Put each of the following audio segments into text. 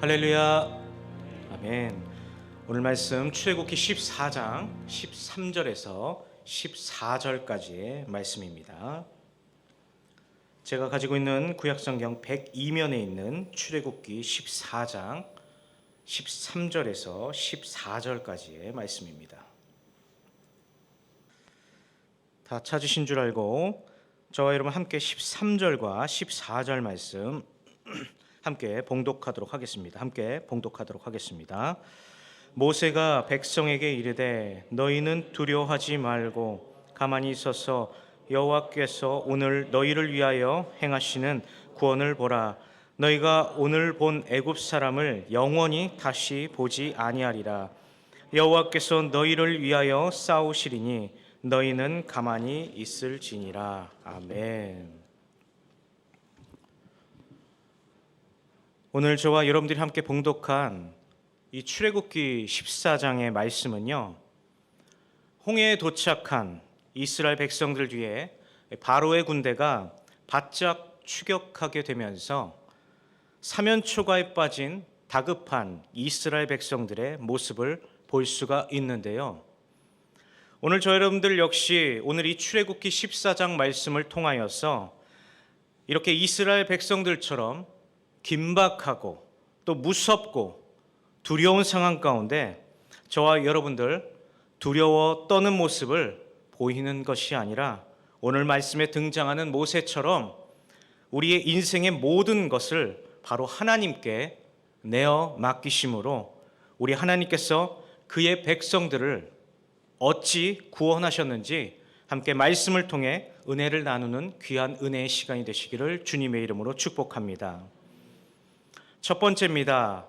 할렐루야. 아멘. 오늘 말씀 출애굽기 14장 13절에서 14절까지의 말씀입니다. 제가 가지고 있는 구약성경 102면에 있는 출애굽기 14장 13절에서 14절까지의 말씀입니다. 다 찾으신 줄 알고 저와 여러분 함께 13절과 14절 말씀 함께 봉독하도록 하겠습니다. 모세가 백성에게 이르되 너희는 두려워하지 말고 가만히 있어서 여호와께서 오늘 너희를 위하여 행하시는 구원을 보라. 너희가 오늘 본 애굽 사람을 영원히 다시 보지 아니하리라. 여호와께서 너희를 위하여 싸우시리니 너희는 가만히 있을지니라. 아멘. 오늘 저와 여러분들이 함께 봉독한 이 출애굽기 14장의 말씀은요, 홍해에 도착한 이스라엘 백성들 뒤에 바로의 군대가 바짝 추격하게 되면서 사면초가에 빠진 다급한 이스라엘 백성들의 모습을 볼 수가 있는데요. 오늘 저 여러분들 역시 오늘 이 출애굽기 14장 말씀을 통하여서 이렇게 이스라엘 백성들처럼 긴박하고 또 무섭고 두려운 상황 가운데 저와 여러분들 두려워 떠는 모습을 보이는 것이 아니라 오늘 말씀에 등장하는 모세처럼 우리의 인생의 모든 것을 바로 하나님께 내어 맡기심으로 우리 하나님께서 그의 백성들을 어찌 구원하셨는지 함께 말씀을 통해 은혜를 나누는 귀한 은혜의 시간이 되시기를 주님의 이름으로 축복합니다. 첫 번째입니다.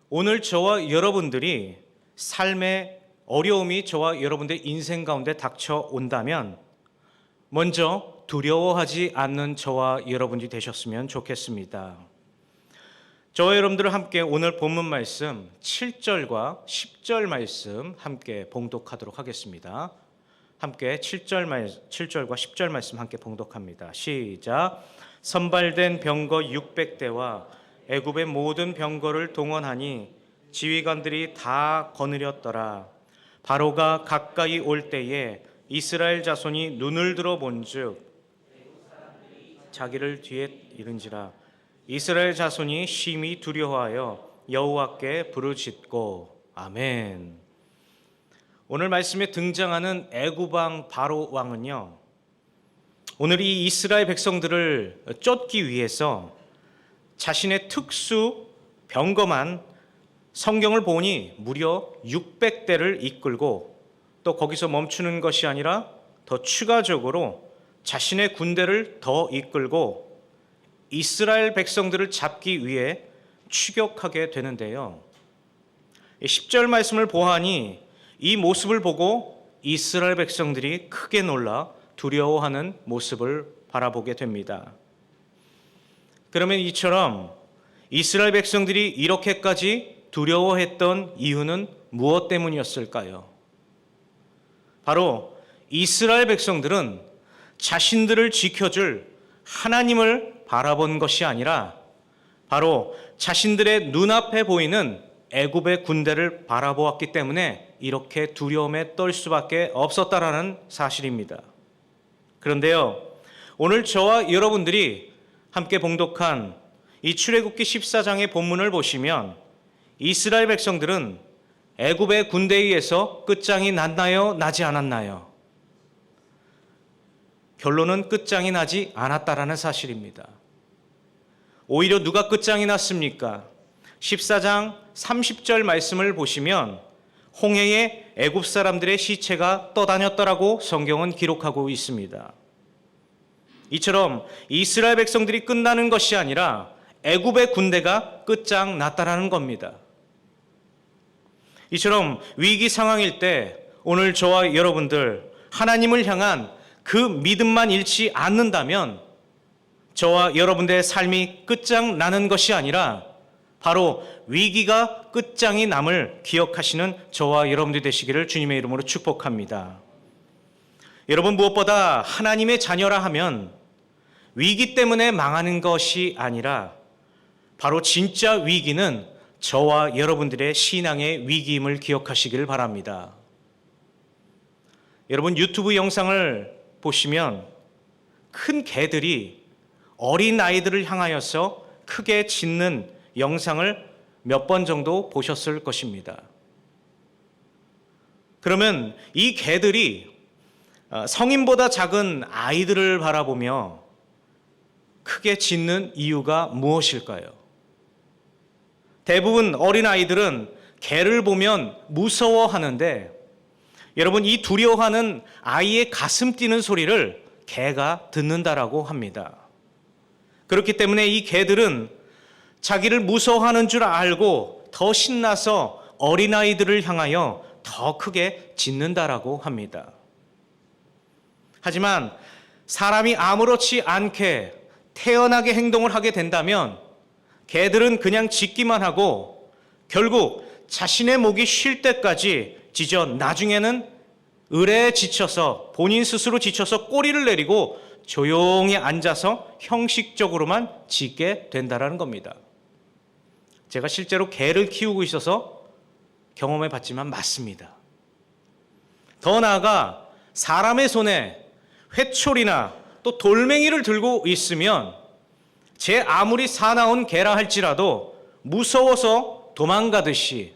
오늘 저와 여러분들이 삶의 어려움이 저와 여러분들의 인생 가운데 닥쳐온다면 먼저 두려워하지 않는 저와 여러분이 되셨으면 좋겠습니다. 저와 여러분들과 함께 오늘 본문 말씀 7절과 10절 말씀 함께 봉독하도록 하겠습니다. 함께 7절과 10절 말씀 함께 봉독합니다. 시작. 선발된 병거 600대와 애굽의 모든 병거를 동원하니 지휘관들이 다 거느렸더라. 바로가 가까이 올 때에 이스라엘 자손이 눈을 들어 본즉 자기를 뒤에 이른지라. 이스라엘 자손이 심히 두려워하여 여호와께 부르짖고. 아멘. 오늘 말씀에 등장하는 애굽 왕 바로 왕은요, 오늘 이 이스라엘 백성들을 쫓기 위해서 자신의 특수 병거만 성경을 보니 무려 600대를 이끌고 또 거기서 멈추는 것이 아니라 더 추가적으로 자신의 군대를 더 이끌고 이스라엘 백성들을 잡기 위해 추격하게 되는데요. 10절 말씀을 보아하니 이 모습을 보고 이스라엘 백성들이 크게 놀라 두려워하는 모습을 바라보게 됩니다. 그러면 이처럼 이스라엘 백성들이 이렇게까지 두려워했던 이유는 무엇 때문이었을까요? 바로 이스라엘 백성들은 자신들을 지켜줄 하나님을 바라본 것이 아니라 바로 자신들의 눈앞에 보이는 애굽의 군대를 바라보았기 때문에 이렇게 두려움에 떨 수밖에 없었다라는 사실입니다. 그런데요, 오늘 저와 여러분들이 함께 봉독한 이 출애굽기 14장의 본문을 보시면 이스라엘 백성들은 애굽의 군대에 의해서 끝장이 났나요? 나지 않았나요? 결론은 끝장이 나지 않았다라는 사실입니다. 오히려 누가 끝장이 났습니까? 14장 30절 말씀을 보시면 홍해에 애굽 사람들의 시체가 떠다녔더라고 성경은 기록하고 있습니다. 이처럼 이스라엘 백성들이 끝나는 것이 아니라 애굽의 군대가 끝장났다라는 겁니다. 이처럼 위기 상황일 때 오늘 저와 여러분들 하나님을 향한 그 믿음만 잃지 않는다면 저와 여러분들의 삶이 끝장나는 것이 아니라 바로 위기가 끝장이 남을 기억하시는 저와 여러분들 되시기를 주님의 이름으로 축복합니다. 여러분, 무엇보다 하나님의 자녀라 하면 위기 때문에 망하는 것이 아니라 바로 진짜 위기는 저와 여러분들의 신앙의 위기임을 기억하시길 바랍니다. 여러분 유튜브 영상을 보시면 큰 개들이 어린 아이들을 향하여서 크게 짖는 영상을 몇 번 정도 보셨을 것입니다. 그러면 이 개들이 성인보다 작은 아이들을 바라보며 크게 짖는 이유가 무엇일까요? 대부분 어린아이들은 개를 보면 무서워하는데 여러분 이 두려워하는 아이의 가슴 뛰는 소리를 개가 듣는다라고 합니다. 그렇기 때문에 이 개들은 자기를 무서워하는 줄 알고 더 신나서 어린아이들을 향하여 더 크게 짖는다라고 합니다. 하지만 사람이 아무렇지 않게 태연하게 행동을 하게 된다면 개들은 그냥 짖기만 하고 결국 자신의 목이 쉴 때까지 짖어 나중에는 을에 지쳐서 본인 스스로 지쳐서 꼬리를 내리고 조용히 앉아서 형식적으로만 짖게 된다라는 겁니다. 제가 실제로 개를 키우고 있어서 경험해 봤지만 맞습니다. 더 나아가 사람의 손에 회초리나 또 돌멩이를 들고 있으면 제 아무리 사나운 개라 할지라도 무서워서 도망가듯이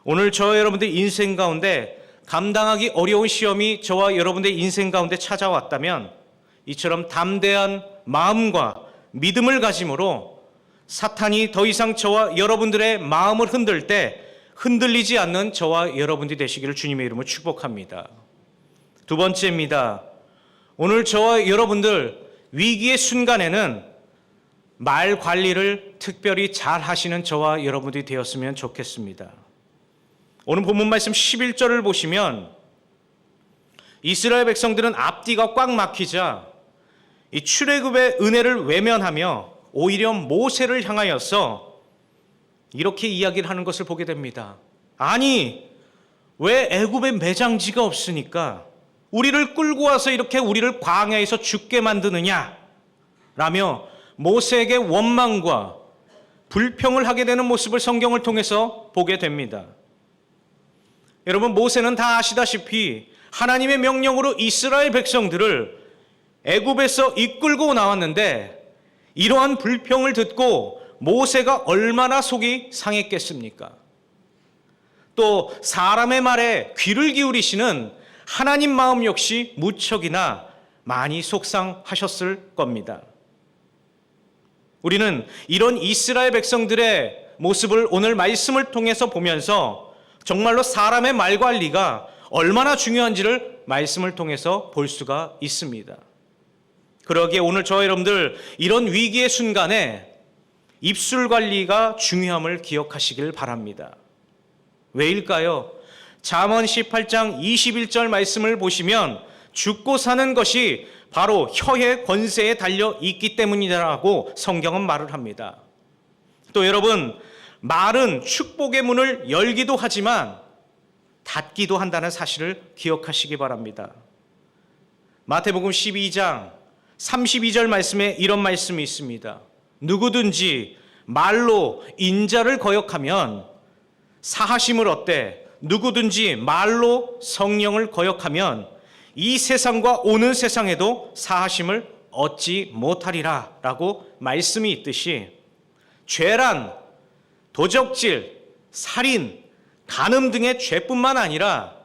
오늘 저와 여러분들 인생 가운데 감당하기 어려운 시험이 저와 여러분들 인생 가운데 찾아왔다면 이처럼 담대한 마음과 믿음을 가짐으로 사탄이 더 이상 저와 여러분들의 마음을 흔들 때 흔들리지 않는 저와 여러분들이 되시기를 주님의 이름으로 축복합니다. 두 번째입니다. 오늘 저와 여러분들 위기의 순간에는 말 관리를 특별히 잘 하시는 저와 여러분들이 되었으면 좋겠습니다. 오늘 본문 말씀 11절을 보시면 이스라엘 백성들은 앞뒤가 꽉 막히자 이 출애굽의 은혜를 외면하며 오히려 모세를 향하여서 이렇게 이야기를 하는 것을 보게 됩니다. 아니, 왜 애굽에 매장지가 없으니까 우리를 끌고 와서 이렇게 우리를 광야에서 죽게 만드느냐? 라며 모세에게 원망과 불평을 하게 되는 모습을 성경을 통해서 보게 됩니다. 여러분, 모세는 다 아시다시피 하나님의 명령으로 이스라엘 백성들을 애굽에서 이끌고 나왔는데 이러한 불평을 듣고 모세가 얼마나 속이 상했겠습니까? 또 사람의 말에 귀를 기울이시는 하나님 마음 역시 무척이나 많이 속상하셨을 겁니다. 우리는 이런 이스라엘 백성들의 모습을 오늘 말씀을 통해서 보면서 정말로 사람의 말 관리가 얼마나 중요한지를 말씀을 통해서 볼 수가 있습니다. 그러기에 오늘 저와 여러분들 이런 위기의 순간에 입술 관리가 중요함을 기억하시길 바랍니다. 왜일까요? 잠언 18장 21절 말씀을 보시면 죽고 사는 것이 바로 혀의 권세에 달려 있기 때문이라고 성경은 말을 합니다. 또 여러분, 말은 축복의 문을 열기도 하지만 닫기도 한다는 사실을 기억하시기 바랍니다. 마태복음 12장 32절 말씀에 이런 말씀이 있습니다. 누구든지 말로 인자를 거역하면 사하심을 얻되 누구든지 말로 성령을 거역하면 이 세상과 오는 세상에도 사하심을 얻지 못하리라 라고 말씀이 있듯이 죄란 도적질, 살인, 간음 등의 죄뿐만 아니라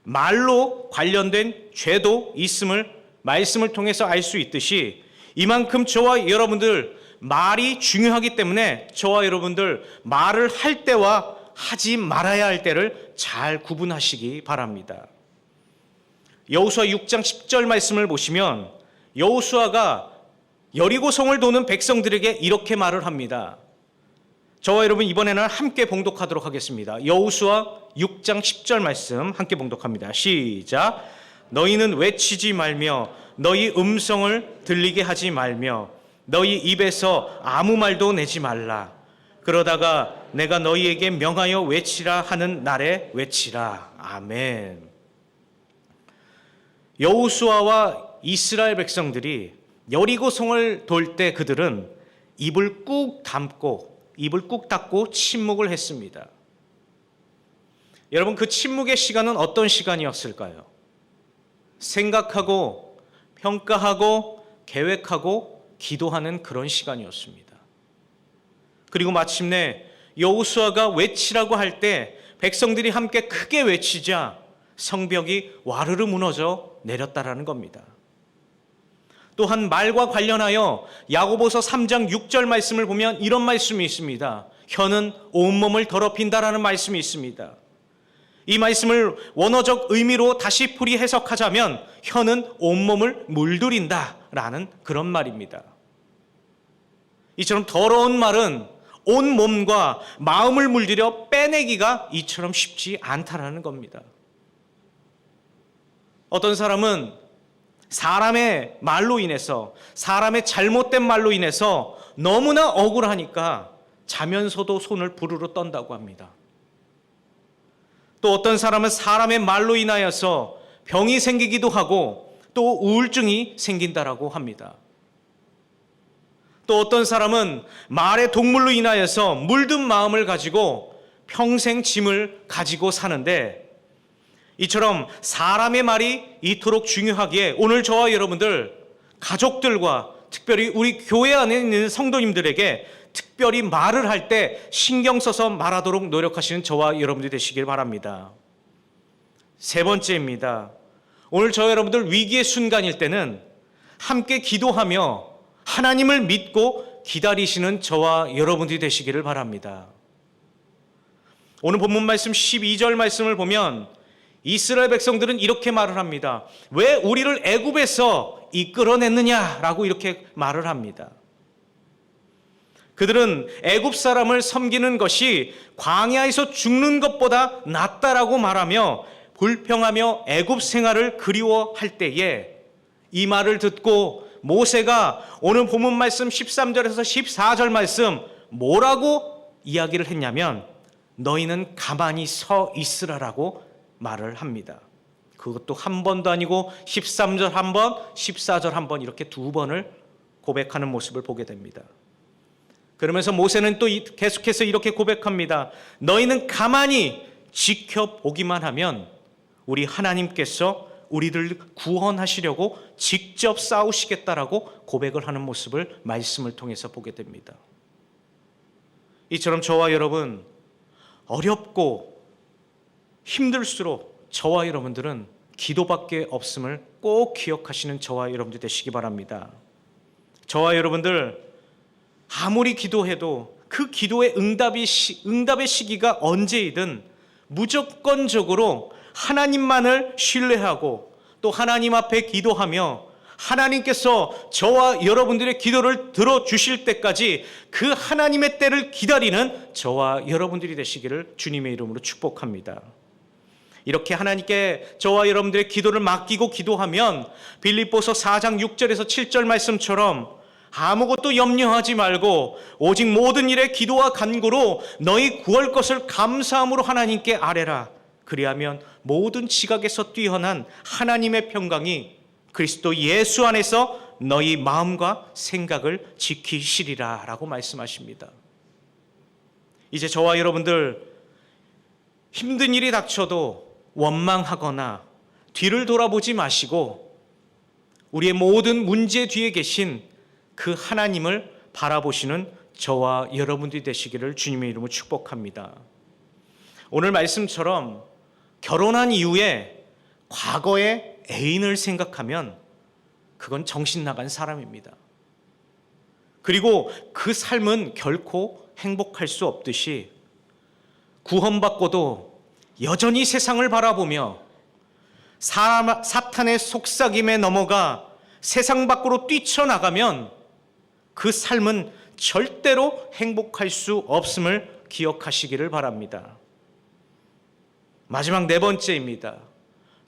말로 관련된 죄도 있음을 말씀을 통해서 알 수 있듯이 이만큼 저와 여러분들 말이 중요하기 때문에 저와 여러분들 말을 할 때와 하지 말아야 할 때를 잘 구분하시기 바랍니다. 여호수아 6장 10절 말씀을 보시면 여호수아가 여리고성을 도는 백성들에게 이렇게 말을 합니다. 저와 여러분 이번에는 함께 봉독하도록 하겠습니다. 여호수아 6장 10절 말씀 함께 봉독합니다. 시작. 너희는 외치지 말며 너희 음성을 들리게 하지 말며 너희 입에서 아무 말도 내지 말라. 그러다가 내가 너희에게 명하여 외치라 하는 날에 외치라. 아멘. 여호수아와 이스라엘 백성들이 여리고성을 돌 때 그들은 입을 꾹 담고 입을 꾹 닫고 침묵을 했습니다. 여러분, 그 침묵의 시간은 어떤 시간이었을까요? 생각하고 평가하고 계획하고 기도하는 그런 시간이었습니다. 그리고 마침내 여호수아가 외치라고 할 때 백성들이 함께 크게 외치자 성벽이 와르르 무너져 내렸다라는 겁니다. 또한 말과 관련하여 야고보서 3장 6절 말씀을 보면 이런 말씀이 있습니다. 혀는 온몸을 더럽힌다라는 말씀이 있습니다. 이 말씀을 원어적 의미로 다시 풀이 해석하자면 혀는 온몸을 물들인다라는 그런 말입니다. 이처럼 더러운 말은 온 몸과 마음을 물들여 빼내기가 이처럼 쉽지 않다라는 겁니다. 어떤 사람은 사람의 말로 인해서, 사람의 잘못된 말로 인해서 너무나 억울하니까 자면서도 손을 부르르 떤다고 합니다. 또 어떤 사람은 사람의 말로 인하여서 병이 생기기도 하고 또 우울증이 생긴다라고 합니다. 또 어떤 사람은 말의 동물로 인하여서 물든 마음을 가지고 평생 짐을 가지고 사는데, 이처럼 사람의 말이 이토록 중요하기에 오늘 저와 여러분들 가족들과 특별히 우리 교회 안에 있는 성도님들에게 특별히 말을 할 때 신경 써서 말하도록 노력하시는 저와 여러분들이 되시길 바랍니다. 세 번째입니다. 오늘 저와 여러분들 위기의 순간일 때는 함께 기도하며 하나님을 믿고 기다리시는 저와 여러분들이 되시기를 바랍니다. 오늘 본문 말씀 12절 말씀을 보면 이스라엘 백성들은 이렇게 말을 합니다. 왜 우리를 애굽에서 이끌어냈느냐라고 이렇게 말을 합니다. 그들은 애굽 사람을 섬기는 것이 광야에서 죽는 것보다 낫다라고 말하며 불평하며 애굽 생활을 그리워할 때에 이 말을 듣고 모세가 오늘 본문 말씀 13절에서 14절 말씀 뭐라고 이야기를 했냐면 너희는 가만히 서 있으라라고 말을 합니다. 그것도 한 번도 아니고 13절 한 번, 14절 한 번 이렇게 두 번을 고백하는 모습을 보게 됩니다. 그러면서 모세는 또 계속해서 이렇게 고백합니다. 너희는 가만히 지켜보기만 하면 우리 하나님께서 우리를 구원하시려고 직접 싸우시겠다라고 고백을 하는 모습을 말씀을 통해서 보게 됩니다. 이처럼 저와 여러분 어렵고 힘들수록 저와 여러분들은 기도밖에 없음을 꼭 기억하시는 저와 여러분들 되시기 바랍니다. 저와 여러분들 아무리 기도해도 그 기도의 응답의 시기가 언제이든 무조건적으로 하나님만을 신뢰하고 또 하나님 앞에 기도하며 하나님께서 저와 여러분들의 기도를 들어주실 때까지 그 하나님의 때를 기다리는 저와 여러분들이 되시기를 주님의 이름으로 축복합니다. 이렇게 하나님께 저와 여러분들의 기도를 맡기고 기도하면 빌립보서 4장 6절에서 7절 말씀처럼 아무것도 염려하지 말고 오직 모든 일에 기도와 간구로 너희 구할 것을 감사함으로 하나님께 아뢰라. 그리하면 모든 지각에서 뛰어난 하나님의 평강이 그리스도 예수 안에서 너희 마음과 생각을 지키시리라 라고 말씀하십니다. 이제 저와 여러분들 힘든 일이 닥쳐도 원망하거나 뒤를 돌아보지 마시고 우리의 모든 문제 뒤에 계신 그 하나님을 바라보시는 저와 여러분들이 되시기를 주님의 이름으로 축복합니다. 오늘 말씀처럼 결혼한 이후에 과거의 애인을 생각하면 그건 정신 나간 사람입니다. 그리고 그 삶은 결코 행복할 수 없듯이 구원받고도 여전히 세상을 바라보며 사탄의 속삭임에 넘어가 세상 밖으로 뛰쳐나가면 그 삶은 절대로 행복할 수 없음을 기억하시기를 바랍니다. 마지막 네 번째입니다.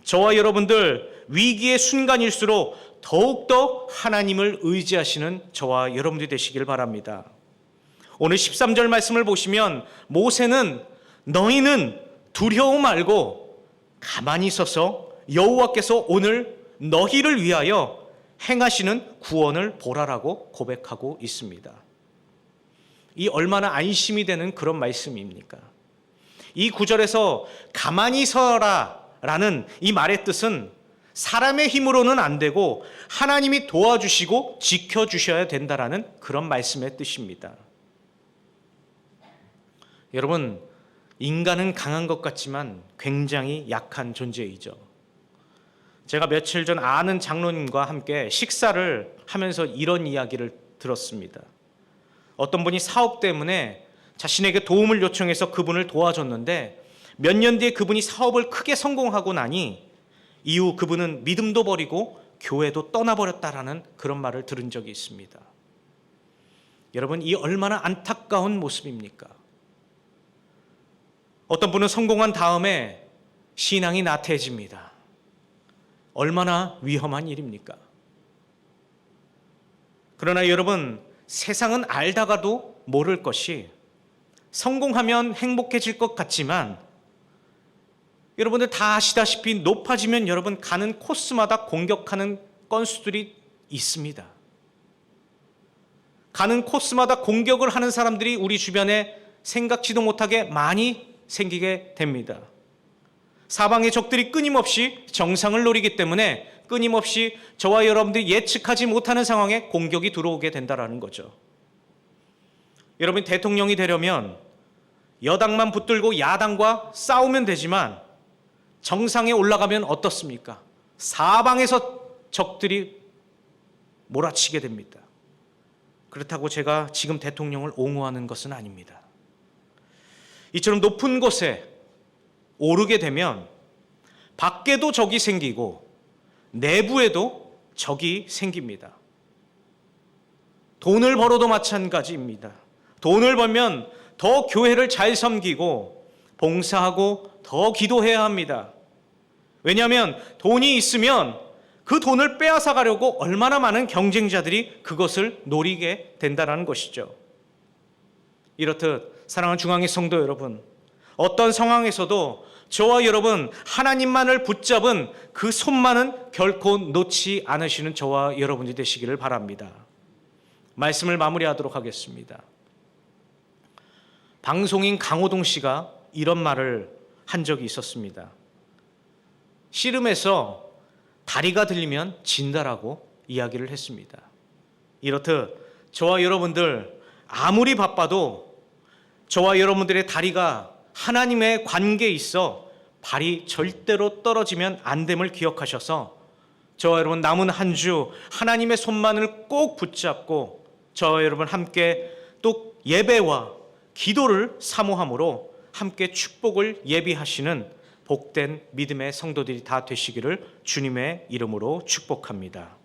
저와 여러분들 위기의 순간일수록 더욱더 하나님을 의지하시는 저와 여러분들이 되시길 바랍니다. 오늘 13절 말씀을 보시면 모세는 너희는 두려워 말고 가만히 서서 여호와께서 오늘 너희를 위하여 행하시는 구원을 보라라고 고백하고 있습니다. 이 얼마나 안심이 되는 그런 말씀입니까? 이 구절에서 가만히 서라 라는 이 말의 뜻은 사람의 힘으로는 안 되고 하나님이 도와주시고 지켜주셔야 된다라는 그런 말씀의 뜻입니다. 여러분, 인간은 강한 것 같지만 굉장히 약한 존재이죠. 제가 며칠 전 아는 장로님과 함께 식사를 하면서 이런 이야기를 들었습니다. 어떤 분이 사업 때문에 자신에게 도움을 요청해서 그분을 도와줬는데 몇 년 뒤에 그분이 사업을 크게 성공하고 나니 이후 그분은 믿음도 버리고 교회도 떠나버렸다라는 그런 말을 들은 적이 있습니다. 여러분, 이 얼마나 안타까운 모습입니까? 어떤 분은 성공한 다음에 신앙이 나태해집니다. 얼마나 위험한 일입니까? 그러나 여러분, 세상은 알다가도 모를 것이 성공하면 행복해질 것 같지만 여러분들 다 아시다시피 높아지면 여러분 가는 코스마다 공격하는 건수들이 있습니다. 가는 코스마다 공격을 하는 사람들이 우리 주변에 생각지도 못하게 많이 생기게 됩니다. 사방의 적들이 끊임없이 정상을 노리기 때문에 끊임없이 저와 여러분들이 예측하지 못하는 상황에 공격이 들어오게 된다는 거죠. 여러분, 대통령이 되려면 여당만 붙들고 야당과 싸우면 되지만 정상에 올라가면 어떻습니까? 사방에서 적들이 몰아치게 됩니다. 그렇다고 제가 지금 대통령을 옹호하는 것은 아닙니다. 이처럼 높은 곳에 오르게 되면 밖에도 적이 생기고 내부에도 적이 생깁니다. 돈을 벌어도 마찬가지입니다. 돈을 벌면 더 교회를 잘 섬기고 봉사하고 더 기도해야 합니다. 왜냐하면 돈이 있으면 그 돈을 빼앗아 가려고 얼마나 많은 경쟁자들이 그것을 노리게 된다는 것이죠. 이렇듯 사랑하는 중앙의 성도 여러분, 어떤 상황에서도 저와 여러분 하나님만을 붙잡은 그 손만은 결코 놓지 않으시는 저와 여러분이 되시기를 바랍니다. 말씀을 마무리하도록 하겠습니다. 방송인 강호동 씨가 이런 말을 한 적이 있었습니다. 씨름에서 다리가 들리면 진다라고 이야기를 했습니다. 이렇듯 저와 여러분들 아무리 바빠도 저와 여러분들의 다리가 하나님의 관계에 있어 발이 절대로 떨어지면 안 됨을 기억하셔서 저와 여러분 남은 한 주 하나님의 손만을 꼭 붙잡고 저와 여러분 함께 또 예배와 기도를 사모함으로 함께 축복을 예비하시는 복된 믿음의 성도들이 다 되시기를 주님의 이름으로 축복합니다.